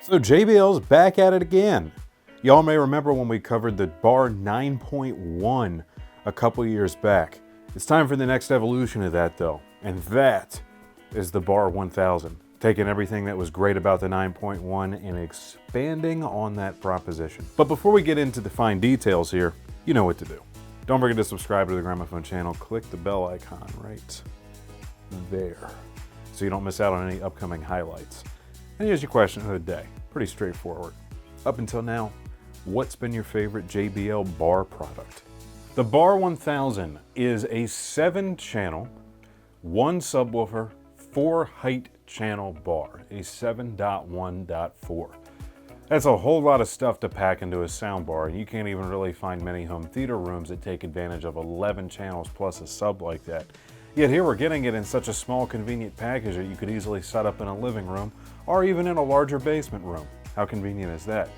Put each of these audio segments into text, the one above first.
So JBL's back at it again. Y'all may remember when we covered the Bar 9.1 a couple years back. It's time for the next evolution of that though, and that is the Bar 1000. Taking everything that was great about the 9.1 and expanding on that proposition. But before we get into the fine details here, you know what to do. Don't forget to subscribe to the Gramophone channel. Click the bell icon right there so you don't miss out on any upcoming highlights. And here's your question of the day. Pretty straightforward. Up until now, what's been your favorite JBL Bar product? The Bar 1000 is a 7-channel, 1 subwoofer, 4 height channel bar, a 7.1.4. That's a whole lot of stuff to pack into a soundbar, and you can't even really find many home theater rooms that take advantage of 11 channels plus a sub like that. Yet here we're getting it in such a small, convenient package that you could easily set up in a living room or even in a larger basement room. How convenient is that?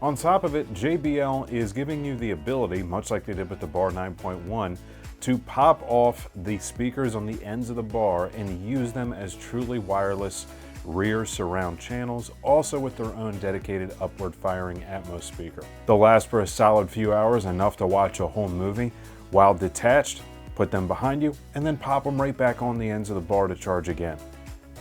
On top of it, JBL is giving you the ability, much like they did with the Bar 9.1, to pop off the speakers on the ends of the bar and use them as truly wireless rear surround channels, also with their own dedicated upward firing Atmos speaker. They'll last for a solid few hours, enough to watch a whole movie. While detached, put them behind you, and then pop them right back on the ends of the bar to charge again.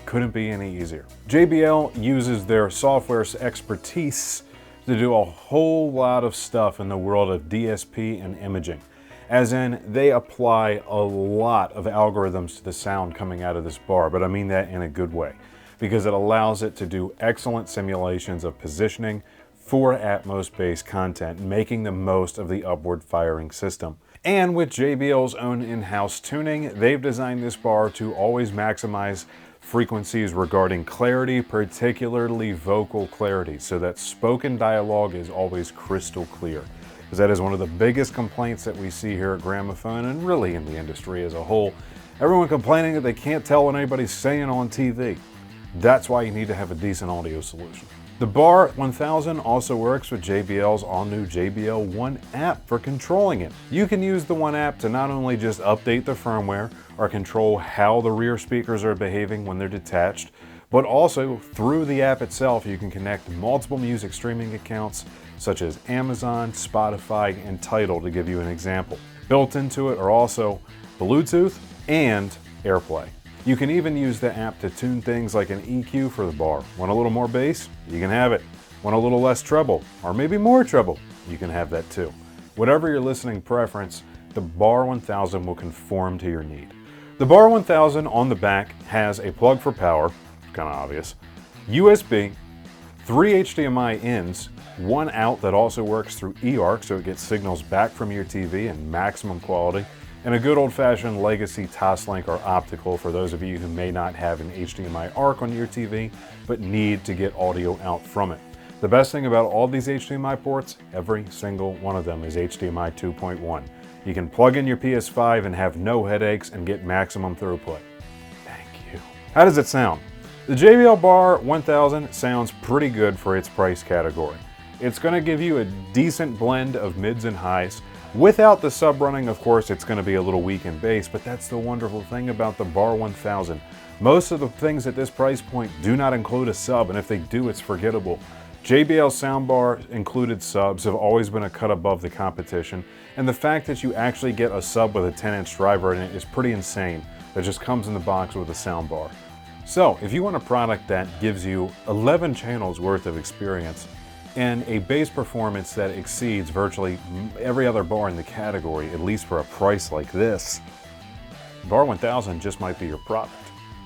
Couldn't be any easier. JBL uses their software's expertise to do a whole lot of stuff in the world of DSP and imaging. As in, they apply a lot of algorithms to the sound coming out of this bar, but I mean that in a good way, because it allows it to do excellent simulations of positioning for Atmos-based content, making the most of the upward firing system. And with JBL's own in-house tuning, they've designed this bar to always maximize frequencies regarding clarity, particularly vocal clarity, so that spoken dialogue is always crystal clear. Because that is one of the biggest complaints that we see here at Gramophone and really in the industry as a whole. Everyone complaining that they can't tell what anybody's saying on TV. That's why you need to have a decent audio solution. The Bar 1000 also works with JBL's all-new JBL One app for controlling it. You can use the One app to not only just update the firmware or control how the rear speakers are behaving when they're detached, but also through the app itself you can connect multiple music streaming accounts such as Amazon, Spotify, and Tidal, to give you an example. Built into it are also Bluetooth and AirPlay. You can even use the app to tune things like an EQ for the bar. Want a little more bass? You can have it. Want a little less treble, or maybe more treble? You can have that too. Whatever your listening preference, the Bar 1000 will conform to your need. The Bar 1000 on the back has a plug for power, kind of obvious, USB, 3 HDMI ins, 1 out that also works through eARC so it gets signals back from your TV in maximum quality, and a good old-fashioned legacy Toslink or optical for those of you who may not have an HDMI ARC on your TV but need to get audio out from it. The best thing about all these HDMI ports, every single one of them is HDMI 2.1. You can plug in your PS5 and have no headaches and get maximum throughput. Thank you. How does it sound? The JBL Bar 1000 sounds pretty good for its price category. It's going to give you a decent blend of mids and highs. Without the sub running, of course, it's going to be a little weak in bass, but that's the wonderful thing about the Bar 1000. Most of the things at this price point do not include a sub, and if they do, it's forgettable. JBL Soundbar included subs have always been a cut above the competition, and the fact that you actually get a sub with a 10-inch driver in it is pretty insane. That just comes in the box with a soundbar. So, if you want a product that gives you 11 channels worth of experience, and a bass performance that exceeds virtually every other bar in the category, at least for a price like this, Bar 1000 just might be your product.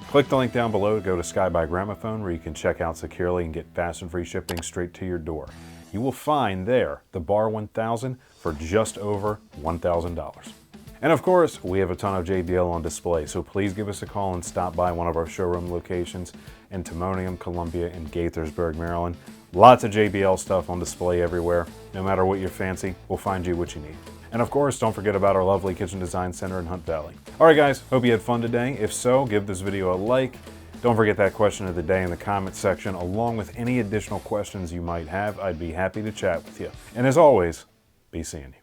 Click the link down below to go to Sky by Gramophone, where you can check out securely and get fast and free shipping straight to your door. You will find there the Bar 1000 for just over $1,000. And of course, we have a ton of JBL on display, so please give us a call and stop by one of our showroom locations in Timonium, Columbia, and Gaithersburg, Maryland. Lots of JBL stuff on display everywhere. No matter what you're fancy, we'll find you what you need. And of course, don't forget about our lovely Kitchen Design Center in Hunt Valley. All right, guys, hope you had fun today. If so, give this video a like. Don't forget that question of the day in the comment section, along with any additional questions you might have. I'd be happy to chat with you. And as always, be seeing you.